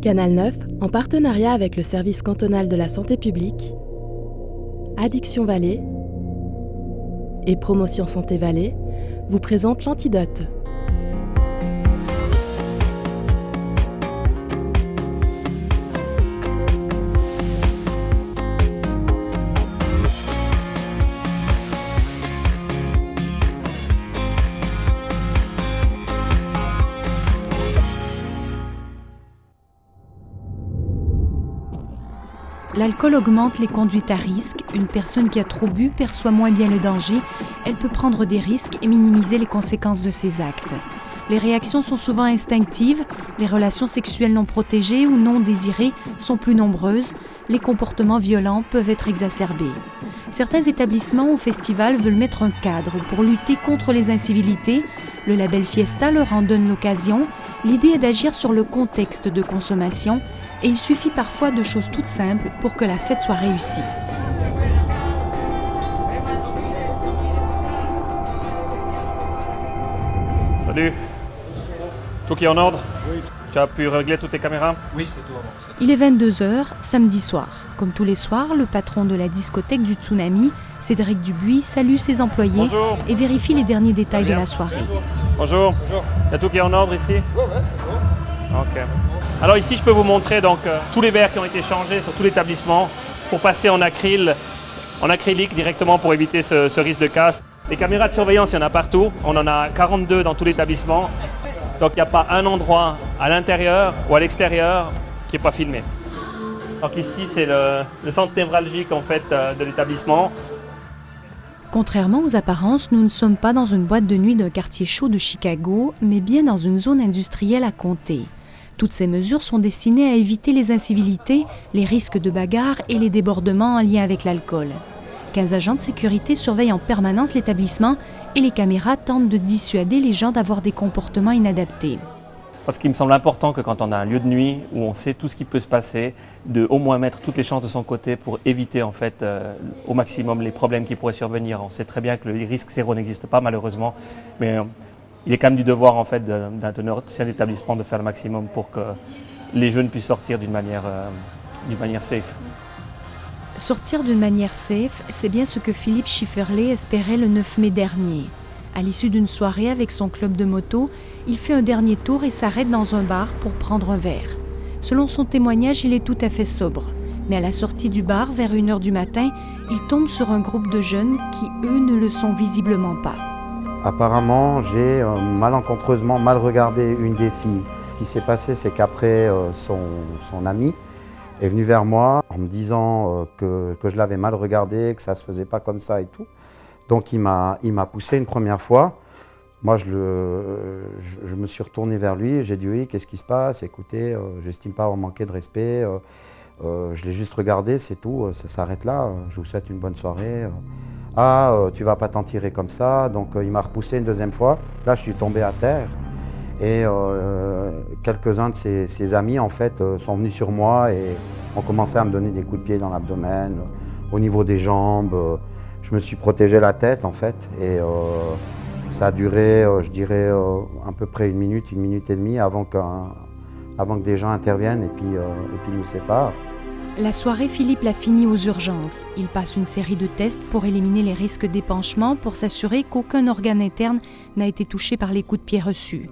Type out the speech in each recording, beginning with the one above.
Canal 9, en partenariat avec le service cantonal de la santé publique, Addiction Valais et Promotion Santé Valais, vous présente l'Antidote. L'alcool augmente les conduites à risque. Une personne qui a trop bu perçoit moins bien le danger. Elle peut prendre des risques et minimiser les conséquences de ses actes. Les réactions sont souvent instinctives. Les relations sexuelles non protégées ou non désirées sont plus nombreuses. Les comportements violents peuvent être exacerbés. Certains établissements ou festivals veulent mettre un cadre pour lutter contre les incivilités. Le label Fiesta leur en donne l'occasion. L'idée est d'agir sur le contexte de consommation et il suffit parfois de choses toutes simples pour que la fête soit réussie. Salut. Tout qui est en ordre? Oui. Tu as pu régler toutes tes caméras? Oui, c'est tout. Il est 22h, samedi soir. Comme tous les soirs, le patron de la discothèque du Tsunami, Cédric Dubuis, salue ses employés. Bonjour. Et vérifie les derniers détails de la soirée. Bonjour. Bonjour. Il y a tout qui est en ordre ici? Ouais, c'est bon. Ok. Alors ici, je peux vous montrer donc tous les verres qui ont été changés sur tout l'établissement pour passer en acrylique directement pour éviter ce risque de casse. Les caméras de surveillance, il y en a partout. On en a 42 dans tout l'établissement. Donc il n'y a pas un endroit à l'intérieur ou à l'extérieur qui n'est pas filmé. Donc ici, c'est le centre névralgique en fait de l'établissement. Contrairement aux apparences, nous ne sommes pas dans une boîte de nuit d'un quartier chaud de Chicago, mais bien dans une zone industrielle à Comté. Toutes ces mesures sont destinées à éviter les incivilités, les risques de bagarre et les débordements en lien avec l'alcool. 15 agents de sécurité surveillent en permanence l'établissement et les caméras tentent de dissuader les gens d'avoir des comportements inadaptés. Parce qu'il me semble important que quand on a un lieu de nuit où on sait tout ce qui peut se passer, de au moins mettre toutes les chances de son côté pour éviter en fait au maximum les problèmes qui pourraient survenir. On sait très bien que le risque zéro n'existe pas malheureusement, mais il est quand même du devoir en fait d'un teneur d'établissement de faire le maximum pour que les jeunes puissent sortir d'une manière safe. Sortir d'une manière safe, c'est bien ce que Philippe Schifferle espérait le 9 mai dernier. À l'issue d'une soirée avec son club de moto, il fait un dernier tour et s'arrête dans un bar pour prendre un verre. Selon son témoignage, il est tout à fait sobre. Mais à la sortie du bar, vers 1h du matin, il tombe sur un groupe de jeunes qui, eux, ne le sont visiblement pas. Apparemment, j'ai malencontreusement mal regardé une des filles. Ce qui s'est passé, c'est qu'après, son ami est venu vers moi en me disant que je l'avais mal regardé, que ça ne se faisait pas comme ça et tout. Donc il m'a poussé une première fois. Moi, je me suis retourné vers lui et j'ai dit oui, qu'est-ce qui se passe? Écoutez, j'estime pas avoir manqué de respect. Je l'ai juste regardé, c'est tout, ça s'arrête là. Je vous souhaite une bonne soirée. Tu vas pas t'en tirer comme ça. Donc il m'a repoussé une deuxième fois. Là, je suis tombé à terre. Et quelques-uns de ses amis, en fait, sont venus sur moi et ont commencé à me donner des coups de pied dans l'abdomen, au niveau des jambes. Je me suis protégé la tête, en fait. Et ça a duré, je dirais, à peu près une minute et demie avant que des gens interviennent et puis nous séparent. La soirée, Philippe l'a finie aux urgences. Il passe une série de tests pour éliminer les risques d'épanchement pour s'assurer qu'aucun organe interne n'a été touché par les coups de pied reçus.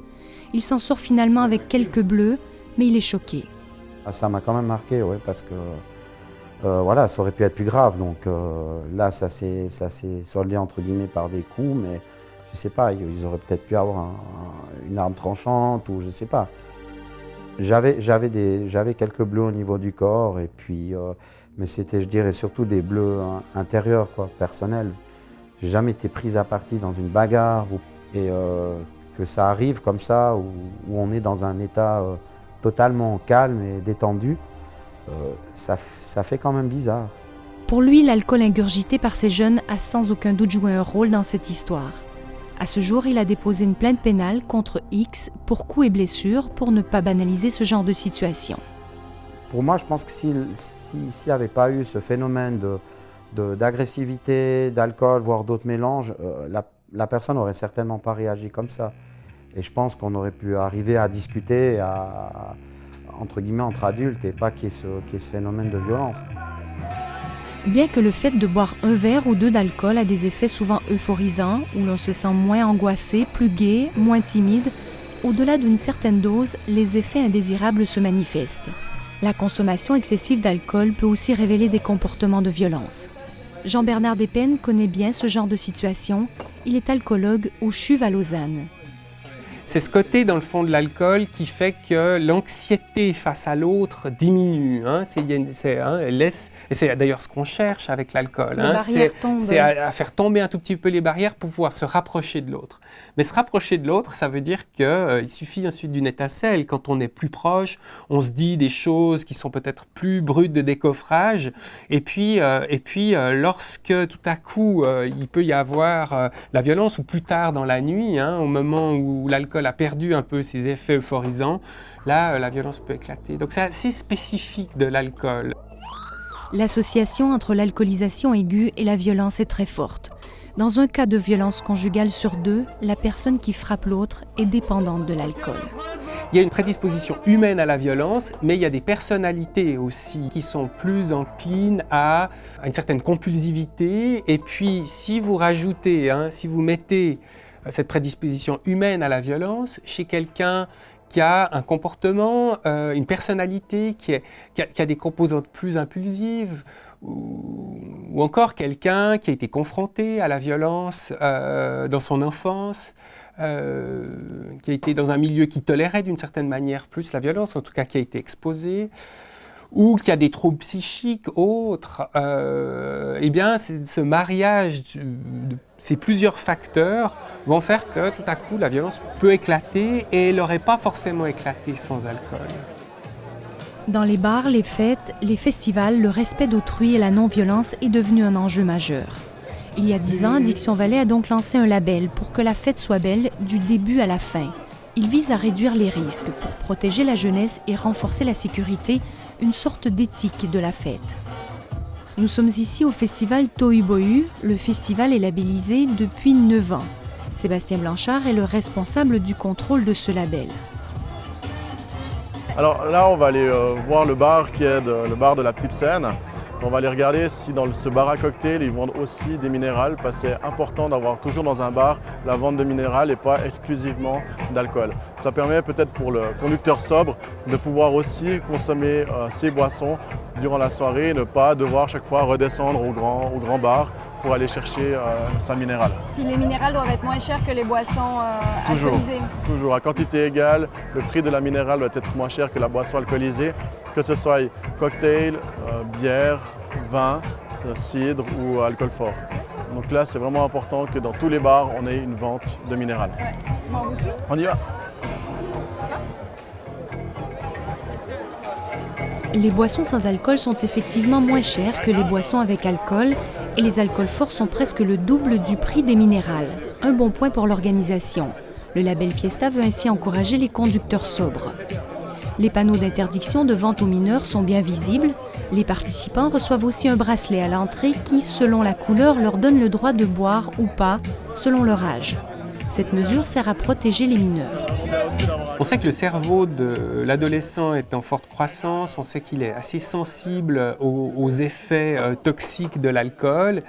Il s'en sort finalement avec quelques bleus, mais il est choqué. Ça m'a quand même marqué, oui, parce que voilà, ça aurait pu être plus grave. Donc là, ça s'est soldé entre guillemets par des coups, mais je ne sais pas, ils auraient peut-être pu avoir une arme tranchante ou je ne sais pas. J'avais quelques bleus au niveau du corps, et puis, mais c'était, je dirais, surtout des bleus intérieurs, quoi, personnels. J'ai jamais été pris à partie dans une bagarre et que ça arrive comme ça, où on est dans un état totalement calme et détendu, ça fait quand même bizarre. Pour lui, l'alcool ingurgité par ces jeunes a sans aucun doute joué un rôle dans cette histoire. À ce jour, il a déposé une plainte pénale contre X pour coups et blessures pour ne pas banaliser ce genre de situation. Pour moi, je pense que s'il n'y avait pas eu ce phénomène d'agressivité, d'alcool, voire d'autres mélanges, la personne n'aurait certainement pas réagi comme ça. Et je pense qu'on aurait pu arriver à discuter entre guillemets, entre adultes et pas qu'il y ait ce phénomène de violence. Bien que le fait de boire un verre ou deux d'alcool a des effets souvent euphorisants, où l'on se sent moins angoissé, plus gai, moins timide, au-delà d'une certaine dose, les effets indésirables se manifestent. La consommation excessive d'alcool peut aussi révéler des comportements de violence. Jean-Bernard Despennes connaît bien ce genre de situation. Il est alcoologue au CHUV à Lausanne. C'est ce côté, dans le fond, de l'alcool qui fait que l'anxiété face à l'autre diminue. Et c'est d'ailleurs ce qu'on cherche avec l'alcool. C'est à faire tomber un tout petit peu les barrières pour pouvoir se rapprocher de l'autre. Mais se rapprocher de l'autre, ça veut dire qu'il suffit ensuite d'une étincelle. Quand on est plus proche, on se dit des choses qui sont peut-être plus brutes de décoffrage. Et puis lorsque tout à coup, il peut y avoir la violence, ou plus tard dans la nuit, au moment où l'alcool a perdu un peu ses effets euphorisants, là, la violence peut éclater. Donc c'est assez spécifique de l'alcool. L'association entre l'alcoolisation aiguë et la violence est très forte. Dans un cas de violence conjugale sur 2, la personne qui frappe l'autre est dépendante de l'alcool. Il y a une prédisposition humaine à la violence, mais il y a des personnalités aussi qui sont plus enclines à une certaine compulsivité. Et puis, si vous rajoutez, si vous mettez cette prédisposition humaine à la violence chez quelqu'un qui a un comportement, une personnalité qui a des composantes plus impulsives, ou encore quelqu'un qui a été confronté à la violence dans son enfance, qui a été dans un milieu qui tolérait d'une certaine manière plus la violence, en tout cas qui a été exposé, ou qui a des troubles psychiques autres, eh bien, ce mariage de ces plusieurs facteurs vont faire que tout à coup la violence peut éclater, et elle n'aurait pas forcément éclaté sans alcool. Dans les bars, les fêtes, les festivals, le respect d'autrui et la non-violence est devenu un enjeu majeur. Il y a 10 ans, Addiction Vallée a donc lancé un label pour que la fête soit belle du début à la fin. Il vise à réduire les risques pour protéger la jeunesse et renforcer la sécurité, une sorte d'éthique de la fête. Nous sommes ici au festival Tohu-Bohu. Le festival est labellisé depuis 9 ans. Sébastien Blanchard est le responsable du contrôle de ce label. Alors là, on va aller voir le bar qui est le bar de la Petite Seine. On va aller regarder si dans ce bar à cocktail, ils vendent aussi des minérales, parce que c'est important d'avoir toujours dans un bar la vente de minérales et pas exclusivement d'alcool. Ça permet peut-être pour le conducteur sobre de pouvoir aussi consommer ses boissons durant la soirée et ne pas devoir chaque fois redescendre au grand bar pour aller chercher sa minérale. Puis les minérales doivent être moins chères que les boissons alcoolisées. Toujours, à quantité égale, le prix de la minérale doit être moins cher que la boisson alcoolisée, que ce soit cocktail, bière, vin, cidre ou alcool fort. Donc là, c'est vraiment important que dans tous les bars, on ait une vente de minérales. Ouais. Bon, on vous suit? On y va. Les boissons sans alcool sont effectivement moins chères que les boissons avec alcool, et les alcools forts sont presque le double du prix des minérales. Un bon point pour l'organisation. Le label Fiesta veut ainsi encourager les conducteurs sobres. Les panneaux d'interdiction de vente aux mineurs sont bien visibles. Les participants reçoivent aussi un bracelet à l'entrée qui, selon la couleur, leur donne le droit de boire ou pas, selon leur âge. Cette mesure sert à protéger les mineurs. On sait que le cerveau de l'adolescent est en forte croissance, on sait qu'il est assez sensible aux effets toxiques de l'alcool.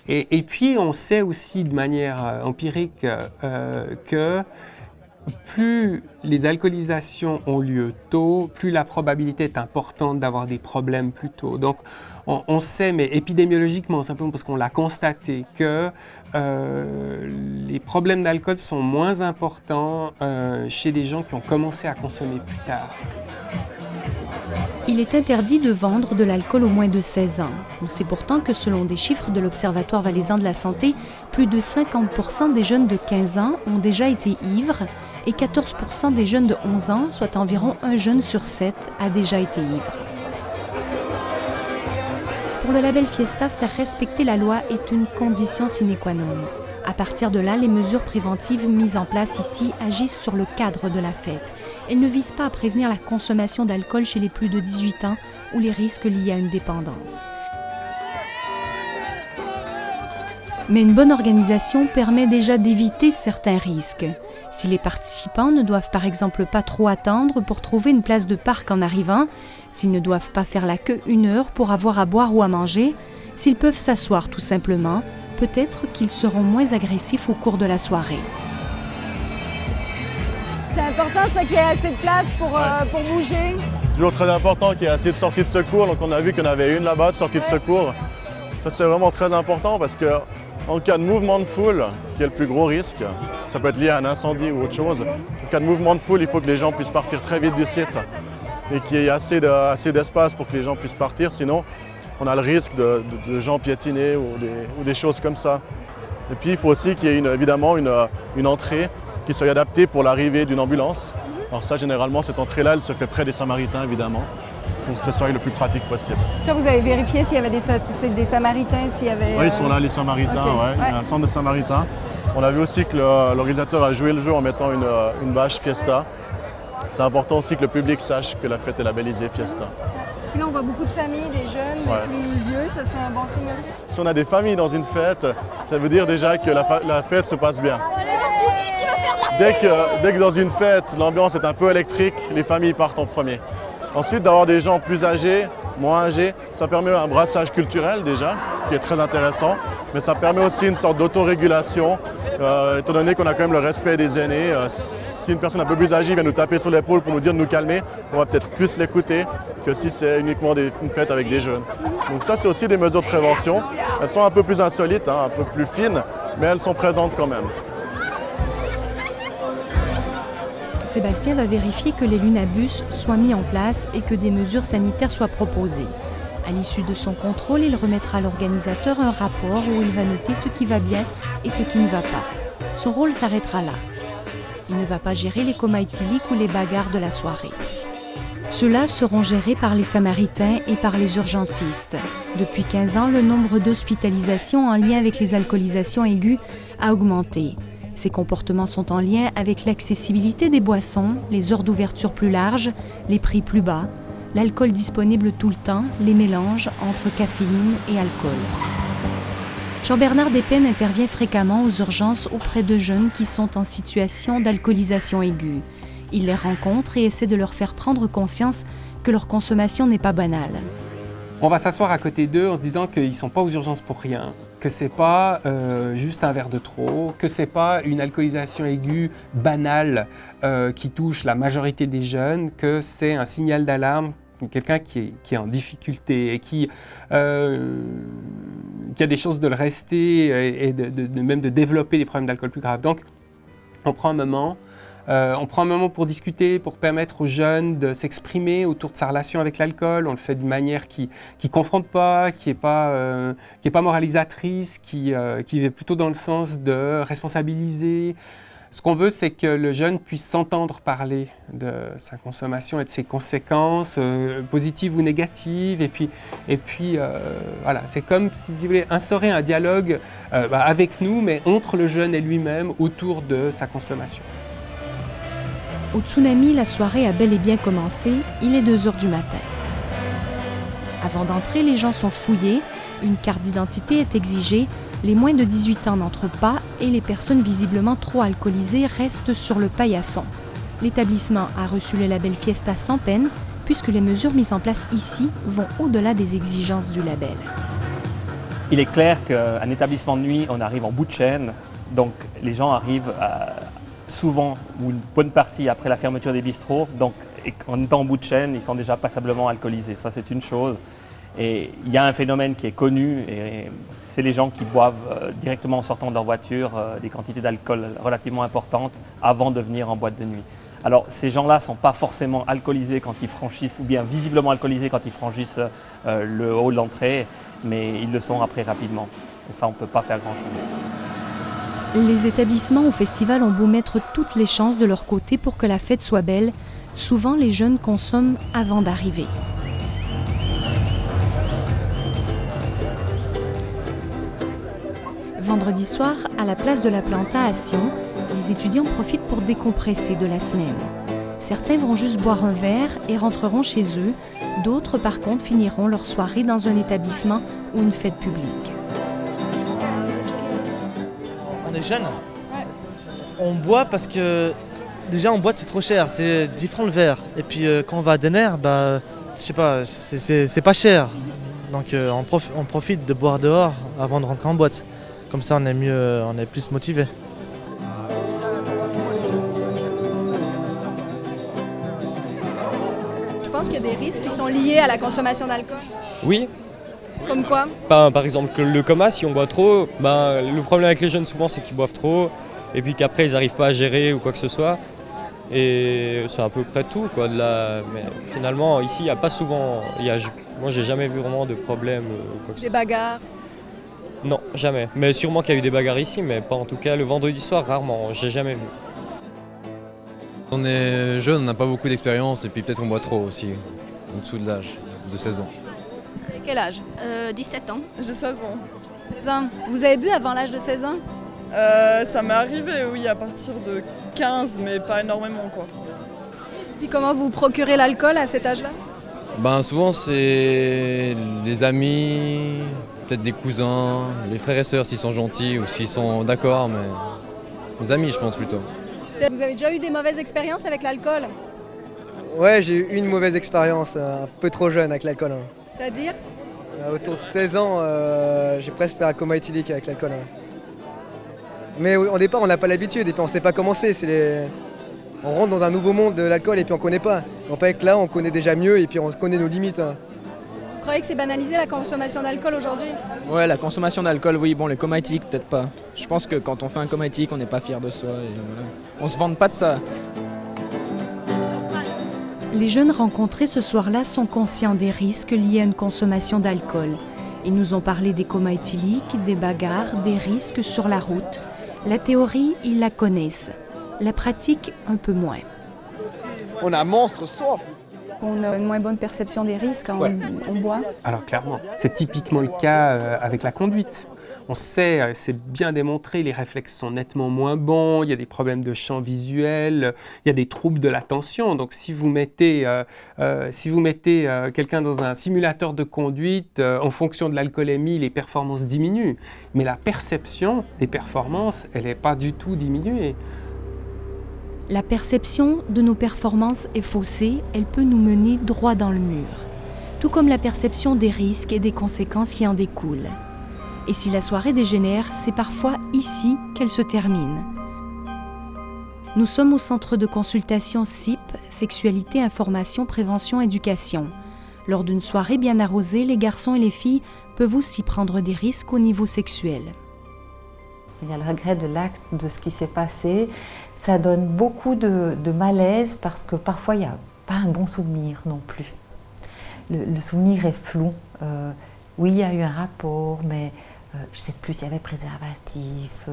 Et puis on sait aussi de manière empirique que plus les alcoolisations ont lieu tôt, plus la probabilité est importante d'avoir des problèmes plus tôt. Donc on sait, mais épidémiologiquement, simplement parce qu'on l'a constaté, que les problèmes d'alcool sont moins importants chez les gens qui ont commencé à consommer plus tard. Il est interdit de vendre de l'alcool aux moins de 16 ans. On sait pourtant que selon des chiffres de l'Observatoire valaisan de la santé, plus de 50% des jeunes de 15 ans ont déjà été ivres et 14% des jeunes de 11 ans, soit environ un jeune sur 7, a déjà été ivre. Pour le label Fiesta, faire respecter la loi est une condition sine qua non. À partir de là, les mesures préventives mises en place ici agissent sur le cadre de la fête. Elles ne visent pas à prévenir la consommation d'alcool chez les plus de 18 ans ou les risques liés à une dépendance. Mais une bonne organisation permet déjà d'éviter certains risques. Si les participants ne doivent par exemple pas trop attendre pour trouver une place de parc en arrivant, s'ils ne doivent pas faire la queue 1 heure pour avoir à boire ou à manger, s'ils peuvent s'asseoir tout simplement, peut-être qu'ils seront moins agressifs au cours de la soirée. C'est important ça qu'il y ait assez de place pour bouger. Toujours très important qu'il y ait assez de sorties de secours. Donc on a vu qu'il y en avait une là-bas de sortie de secours. Ça c'est vraiment très important parce qu'en cas de mouvement de foule, qui est le plus gros risque, ça peut être lié à un incendie ou autre chose. En cas de mouvement de foule, il faut que les gens puissent partir très vite du site et qu'il y ait assez d'espace pour que les gens puissent partir. Sinon, on a le risque de gens piétiner ou des choses comme ça. Et puis il faut aussi qu'il y ait évidemment une entrée qui soit adaptée pour l'arrivée d'une ambulance. Alors ça, généralement, cette entrée-là, elle se fait près des Samaritains, évidemment, pour que ce soit le plus pratique possible. Ça, vous avez vérifié s'il y avait des Samaritains, s'il y avait... Oui, ils sont là, les Samaritains, Okay. ouais. Il y a un centre de Samaritains. On a vu aussi que l'organisateur a joué le jeu en mettant une bâche Fiesta. C'est important aussi que le public sache que la fête est labellisée Fiesta. Puis là, on voit beaucoup de familles, des jeunes, des plus vieux, ça c'est un bon signe aussi. Si on a des familles dans une fête, ça veut dire déjà que la fête se passe bien. Dès que dans une fête, l'ambiance est un peu électrique, les familles partent en premier. Ensuite, d'avoir des gens plus âgés, moins âgés, ça permet un brassage culturel déjà, qui est très intéressant, mais ça permet aussi une sorte d'autorégulation, étant donné qu'on a quand même le respect des aînés. Si une personne un peu plus âgée vient nous taper sur l'épaule pour nous dire de nous calmer, on va peut-être plus l'écouter que si c'est uniquement une fête avec des jeunes. Donc ça, c'est aussi des mesures de prévention. Elles sont un peu plus insolites, un peu plus fines, mais elles sont présentes quand même. Sébastien va vérifier que les lunabus soient mis en place et que des mesures sanitaires soient proposées. À l'issue de son contrôle, il remettra à l'organisateur un rapport où il va noter ce qui va bien et ce qui ne va pas. Son rôle s'arrêtera là. Il ne va pas gérer les comas éthyliques ou les bagarres de la soirée. Ceux-là seront gérés par les Samaritains et par les urgentistes. Depuis 15 ans, le nombre d'hospitalisations en lien avec les alcoolisations aiguës a augmenté. Ces comportements sont en lien avec l'accessibilité des boissons, les heures d'ouverture plus larges, les prix plus bas, l'alcool disponible tout le temps, les mélanges entre caféine et alcool. Jean-Bernard Despennes intervient fréquemment aux urgences auprès de jeunes qui sont en situation d'alcoolisation aiguë. Il les rencontre et essaie de leur faire prendre conscience que leur consommation n'est pas banale. On va s'asseoir à côté d'eux en se disant qu'ils ne sont pas aux urgences pour rien, que ce n'est pas juste un verre de trop, que ce n'est pas une alcoolisation aiguë banale qui touche la majorité des jeunes, que c'est un signal d'alarme, quelqu'un qui est en difficulté et qui a des chances de le rester et même de développer des problèmes d'alcool plus graves. Donc, on prend un moment. Pour discuter, pour permettre aux jeunes de s'exprimer autour de sa relation avec l'alcool. On le fait d'une manière qui confronte pas, qui est pas moralisatrice, qui va plutôt dans le sens de responsabiliser. Ce qu'on veut, c'est que le jeune puisse s'entendre parler de sa consommation et de ses conséquences, positives ou négatives. Et puis voilà, c'est comme si vous voulez instaurer un dialogue avec nous, mais entre le jeune et lui-même autour de sa consommation. Au Tsunami, la soirée a bel et bien commencé, il est 2h du matin. Avant d'entrer, les gens sont fouillés, une carte d'identité est exigée, les moins de 18 ans n'entrent pas et les personnes visiblement trop alcoolisées restent sur le paillasson. L'établissement a reçu le label Fiesta sans peine, puisque les mesures mises en place ici vont au-delà des exigences du label. Il est clair qu'un établissement de nuit, on arrive en bout de chaîne, donc les gens arrivent souvent, ou une bonne partie après la fermeture des bistrots, donc en étant en bout de chaîne, ils sont déjà passablement alcoolisés. Ça, c'est une chose. Et il y a un phénomène qui est connu, et c'est les gens qui boivent directement en sortant de leur voiture des quantités d'alcool relativement importantes avant de venir en boîte de nuit. Alors, ces gens-là ne sont pas forcément alcoolisés quand ils franchissent, ou bien visiblement alcoolisés quand ils franchissent le hall d'entrée, mais ils le sont après rapidement. Et ça, on ne peut pas faire grand-chose. Les établissements au festival ont beau mettre toutes les chances de leur côté pour que la fête soit belle, souvent les jeunes consomment avant d'arriver. Vendredi soir, à la place de la Planta à Sion, les étudiants profitent pour décompresser de la semaine. Certains vont juste boire un verre et rentreront chez eux, d'autres par contre finiront leur soirée dans un établissement ou une fête publique. On est jeunes. On boit parce que déjà en boîte c'est trop cher, c'est 10 francs le verre. Et puis quand on va à Denner, je sais pas, c'est pas cher. Donc on profite de boire dehors avant de rentrer en boîte. Comme ça on est plus motivé. Je pense qu'il y a des risques qui sont liés à la consommation d'alcool. Oui. Comme quoi? Par exemple, le coma, si on boit trop, le problème avec les jeunes souvent c'est qu'ils boivent trop et puis qu'après ils n'arrivent pas à gérer ou quoi que ce soit. Et c'est à peu près tout, quoi. Mais finalement, ici, il n'y a pas souvent... Moi, j'ai jamais vu vraiment de problème. Des bagarres? Non, jamais. Mais sûrement qu'il y a eu des bagarres ici, mais pas en tout cas le vendredi soir, rarement. J'ai jamais vu. On est jeune, on n'a pas beaucoup d'expérience et puis peut-être on boit trop aussi, en dessous de l'âge de 16 ans. Vous avez quel âge? 17 ans. J'ai 16 ans. 16 ans. Vous avez bu avant l'âge de 16 ans? Ça m'est arrivé, oui, à partir de 15, mais pas énormément, quoi. Puis comment vous procurez l'alcool à cet âge-là? Souvent c'est les amis, peut-être des cousins, les frères et sœurs s'ils sont gentils ou s'ils sont d'accord, mais les amis je pense plutôt. Vous avez déjà eu des mauvaises expériences avec l'alcool? Ouais, j'ai eu une mauvaise expérience, un peu trop jeune avec l'alcool. C'est-à-dire? Autour de 16 ans, j'ai presque fait un coma éthylique avec l'alcool. Mais au départ, on n'a pas l'habitude et puis on ne sait pas comment c'est. On rentre dans un nouveau monde de l'alcool et puis on ne connaît pas. Donc là, on connaît déjà mieux et puis on connaît nos limites. Vous croyez que c'est banalisé la consommation d'alcool aujourd'hui? Ouais, la consommation d'alcool, oui. Bon, les comas éthyliques, peut-être pas. Je pense que quand on fait un coma éthylique, on n'est pas fier de soi. Et voilà. On se vante pas de ça. Les jeunes rencontrés ce soir-là sont conscients des risques liés à une consommation d'alcool. Ils nous ont parlé des comas éthyliques, des bagarres, des risques sur la route. La théorie, ils la connaissent. La pratique, un peu moins. On a un monstre soif. On a une moins bonne perception des risques quand on boit. Alors clairement, c'est typiquement le cas avec la conduite. On sait, c'est bien démontré, les réflexes sont nettement moins bons, il y a des problèmes de champ visuel, il y a des troubles de l'attention. Donc si vous mettez, quelqu'un dans un simulateur de conduite, en fonction de l'alcoolémie, les performances diminuent. Mais la perception des performances, elle n'est pas du tout diminuée. La perception de nos performances est faussée, elle peut nous mener droit dans le mur. Tout comme la perception des risques et des conséquences qui en découlent. Et si la soirée dégénère, c'est parfois ici qu'elle se termine. Nous sommes au centre de consultation CIP, Sexualité, Information, Prévention, Éducation. Lors d'une soirée bien arrosée, les garçons et les filles peuvent aussi prendre des risques au niveau sexuel. Il y a le regret de l'acte, de ce qui s'est passé. Ça donne beaucoup de malaise parce que parfois il n'y a pas un bon souvenir non plus. Le souvenir est flou. Oui, il y a eu un rapport, mais je ne sais plus s'il y avait préservatif.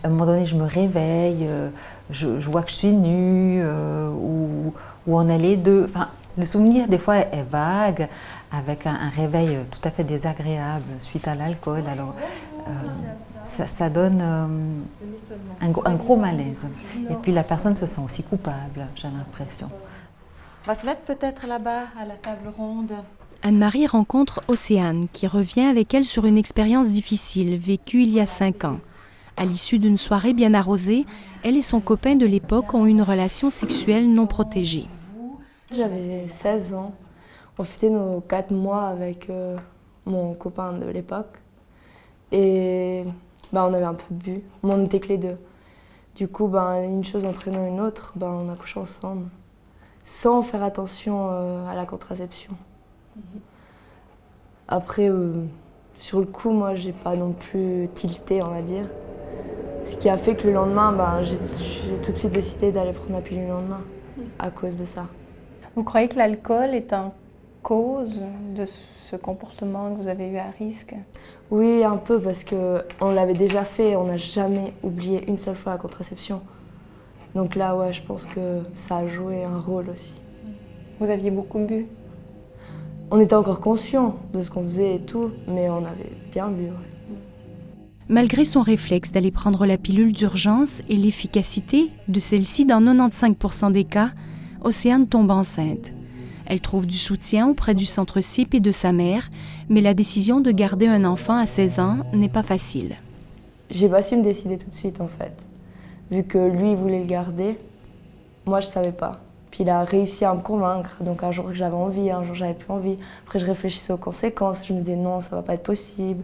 À un moment donné, je me réveille, je vois que je suis nue, où on est les deux. Enfin, le souvenir, des fois, est vague, avec un réveil tout à fait désagréable suite à l'alcool. Alors, ça donne un gros malaise. Et puis, la personne se sent aussi coupable, j'ai l'impression. On va se mettre peut-être là-bas, à la table ronde. Anne-Marie rencontre Océane, qui revient avec elle sur une expérience difficile, vécue il y a 5 ans. À l'issue d'une soirée bien arrosée, elle et son copain de l'époque ont eu une relation sexuelle non protégée. J'avais 16 ans. On fêtait nos 4 mois avec mon copain de l'époque. Et on avait un peu bu. On était que les deux. Du coup, une chose entraînant une autre, on a couché ensemble. Sans faire attention à la contraception. Après, sur le coup, moi, j'ai pas non plus tilté, on va dire. Ce qui a fait que le lendemain, j'ai tout de suite décidé d'aller prendre la pilule le lendemain, à cause de ça. Vous croyez que l'alcool est une cause de ce comportement que vous avez eu à risque? Oui, un peu, parce qu'on l'avait déjà fait, on n'a jamais oublié une seule fois la contraception. Donc là, ouais, je pense que ça a joué un rôle aussi. Vous aviez beaucoup bu? On était encore conscients de ce qu'on faisait et tout, mais on avait bien bu. Ouais. Malgré son réflexe d'aller prendre la pilule d'urgence et l'efficacité de celle-ci dans 95% des cas, Océane tombe enceinte. Elle trouve du soutien auprès du centre CIP et de sa mère, mais la décision de garder un enfant à 16 ans n'est pas facile. j'ai pas su me décider tout de suite en fait. Vu que lui, il voulait le garder, moi je savais pas. Puis il a réussi à me convaincre, donc un jour j'avais envie, un jour j'avais plus envie. Après je réfléchissais aux conséquences, je me disais non, ça va pas être possible.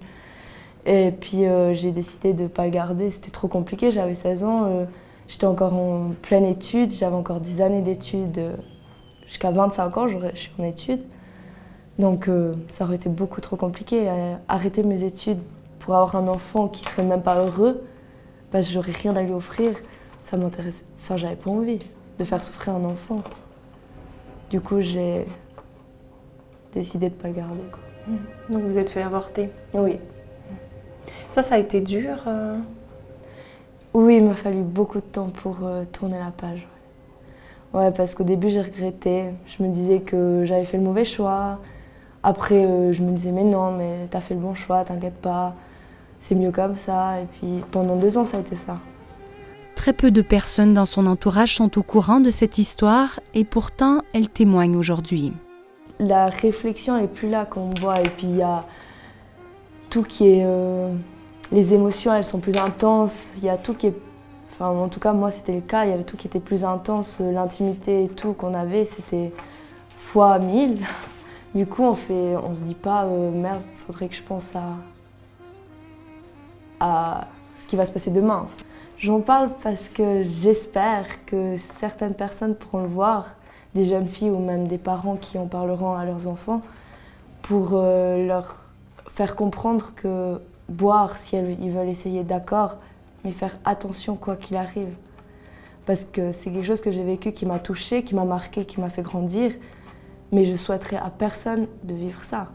Et puis j'ai décidé de pas le garder, c'était trop compliqué, j'avais 16 ans, j'étais encore en pleine étude, j'avais encore 10 années d'études, jusqu'à 25 ans je suis en études. Donc ça aurait été beaucoup trop compliqué, arrêter mes études pour avoir un enfant qui serait même pas heureux, parce que j'aurais rien à lui offrir, ça m'intéresse, enfin j'avais pas envie de faire souffrir un enfant. Du coup, j'ai décidé de ne pas le garder, quoi. Donc vous êtes fait avorter? Oui. Ça a été dur Oui, il m'a fallu beaucoup de temps pour tourner la page. Ouais, parce qu'au début, j'ai regretté. Je me disais que j'avais fait le mauvais choix. Après, je me disais, mais non, mais t'as fait le bon choix, t'inquiète pas. C'est mieux comme ça. Et puis, pendant 2 ans, ça a été ça. Très peu de personnes dans son entourage sont au courant de cette histoire et pourtant, elle témoigne aujourd'hui. La réflexion n'est plus là quand on voit et puis il y a tout qui est... les émotions, elles sont plus intenses, il y a tout qui est... Enfin, en tout cas, moi, c'était le cas, il y avait tout qui était plus intense, l'intimité et tout qu'on avait, c'était fois 1000. Du coup, on se dit pas, merde, faudrait que je pense à ce qui va se passer demain. J'en parle parce que j'espère que certaines personnes pourront le voir, des jeunes filles ou même des parents qui en parleront à leurs enfants, pour leur faire comprendre que boire, si ils veulent essayer, d'accord, mais faire attention quoi qu'il arrive. Parce que c'est quelque chose que j'ai vécu qui m'a touchée, qui m'a marquée, qui m'a fait grandir, mais je souhaiterais à personne de vivre ça.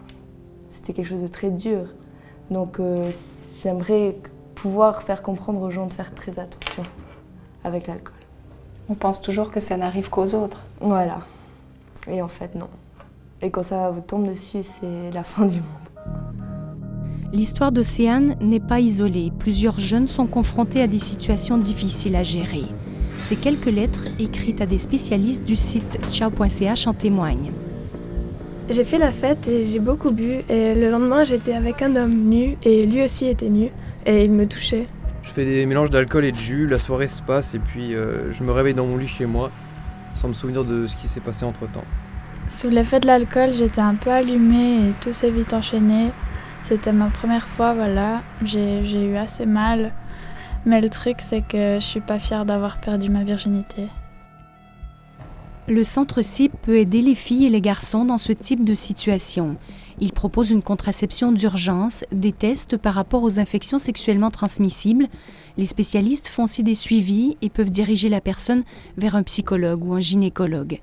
C'était quelque chose de très dur. Donc j'aimerais pouvoir faire comprendre aux gens de faire très attention avec l'alcool. On pense toujours que ça n'arrive qu'aux autres. Voilà. Et en fait, non. Et quand ça vous tombe dessus, c'est la fin du monde. L'histoire d'Océane n'est pas isolée. Plusieurs jeunes sont confrontés à des situations difficiles à gérer. Ces quelques lettres écrites à des spécialistes du site ciao.ch en témoignent. J'ai fait la fête et j'ai beaucoup bu. Et le lendemain, j'étais avec un homme nu et lui aussi était nu. Et il me touchait. Je fais des mélanges d'alcool et de jus, la soirée se passe et puis je me réveille dans mon lit chez moi sans me souvenir de ce qui s'est passé entre-temps. Sous l'effet de l'alcool, j'étais un peu allumée et tout s'est vite enchaîné. C'était ma première fois, voilà. J'ai eu assez mal. Mais le truc, c'est que je suis pas fière d'avoir perdu ma virginité. Le Centre CIP peut aider les filles et les garçons dans ce type de situation. Il propose une contraception d'urgence, des tests par rapport aux infections sexuellement transmissibles. Les spécialistes font aussi des suivis et peuvent diriger la personne vers un psychologue ou un gynécologue.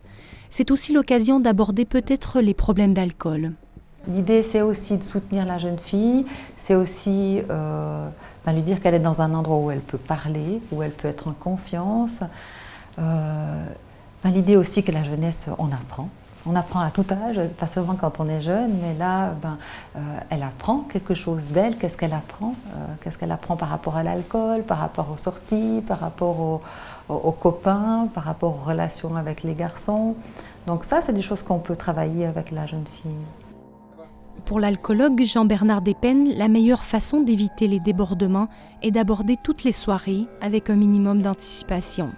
C'est aussi l'occasion d'aborder peut-être les problèmes d'alcool. L'idée, c'est aussi de soutenir la jeune fille, c'est aussi lui dire qu'elle est dans un endroit où elle peut parler, où elle peut être en confiance. L'idée aussi que la jeunesse, on apprend. On apprend à tout âge, pas seulement quand on est jeune, mais là, elle apprend quelque chose d'elle. Qu'est-ce qu'elle apprend? Qu'est-ce qu'elle apprend par rapport à l'alcool, par rapport aux sorties, par rapport aux copains, par rapport aux relations avec les garçons. Donc ça, c'est des choses qu'on peut travailler avec la jeune fille. Pour l'alcoologue Jean-Bernard Despennes, la meilleure façon d'éviter les débordements est d'aborder toutes les soirées avec un minimum d'anticipation.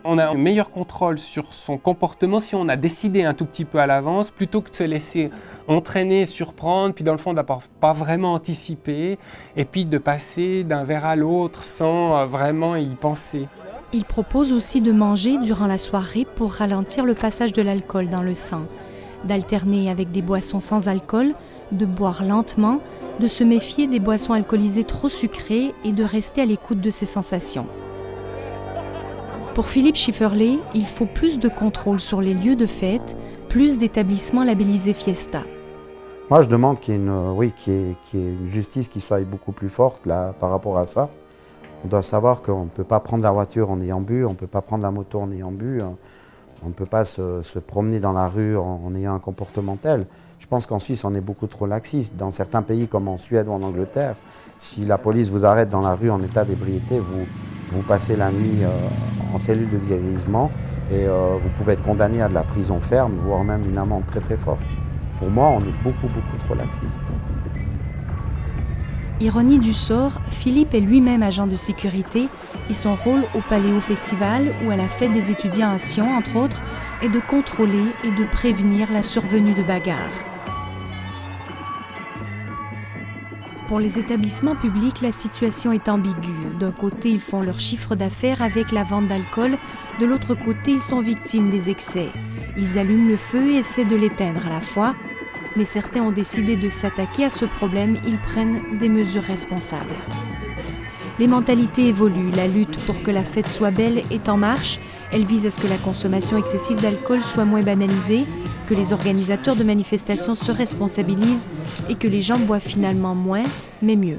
On a un meilleur contrôle sur son comportement si on a décidé un tout petit peu à l'avance, plutôt que de se laisser entraîner, surprendre, puis dans le fond de pas vraiment anticiper, et puis de passer d'un verre à l'autre sans vraiment y penser. Il propose aussi de manger durant la soirée pour ralentir le passage de l'alcool dans le sang, d'alterner avec des boissons sans alcool, de boire lentement, de se méfier des boissons alcoolisées trop sucrées et de rester à l'écoute de ses sensations. Pour Philippe Schifferle, il faut plus de contrôle sur les lieux de fête, plus d'établissements labellisés Fiesta. Moi, je demande qu'il y ait une justice qui soit beaucoup plus forte là, par rapport à ça. On doit savoir qu'on ne peut pas prendre la voiture en ayant bu, on ne peut pas prendre la moto en ayant bu, on ne peut pas se promener dans la rue en ayant un comportement tel. Je pense qu'en Suisse, on est beaucoup trop laxiste. Dans certains pays comme en Suède ou en Angleterre, si la police vous arrête dans la rue en état d'ébriété, vous passez la nuit en cellule de guérissement et vous pouvez être condamné à de la prison ferme, voire même une amende très très forte. Pour moi, on est beaucoup trop laxiste. Ironie du sort, Philippe est lui-même agent de sécurité et son rôle au Paléo Festival ou à la fête des étudiants à Sion, entre autres, est de contrôler et de prévenir la survenue de bagarres. Pour les établissements publics, la situation est ambiguë. D'un côté, ils font leur chiffre d'affaires avec la vente d'alcool. De l'autre côté, ils sont victimes des excès. Ils allument le feu et essaient de l'éteindre à la fois. Mais certains ont décidé de s'attaquer à ce problème. Ils prennent des mesures responsables. Les mentalités évoluent. La lutte pour que la fête soit belle est en marche. Elle vise à ce que la consommation excessive d'alcool soit moins banalisée, que les organisateurs de manifestations se responsabilisent et que les gens boivent finalement moins, mais mieux.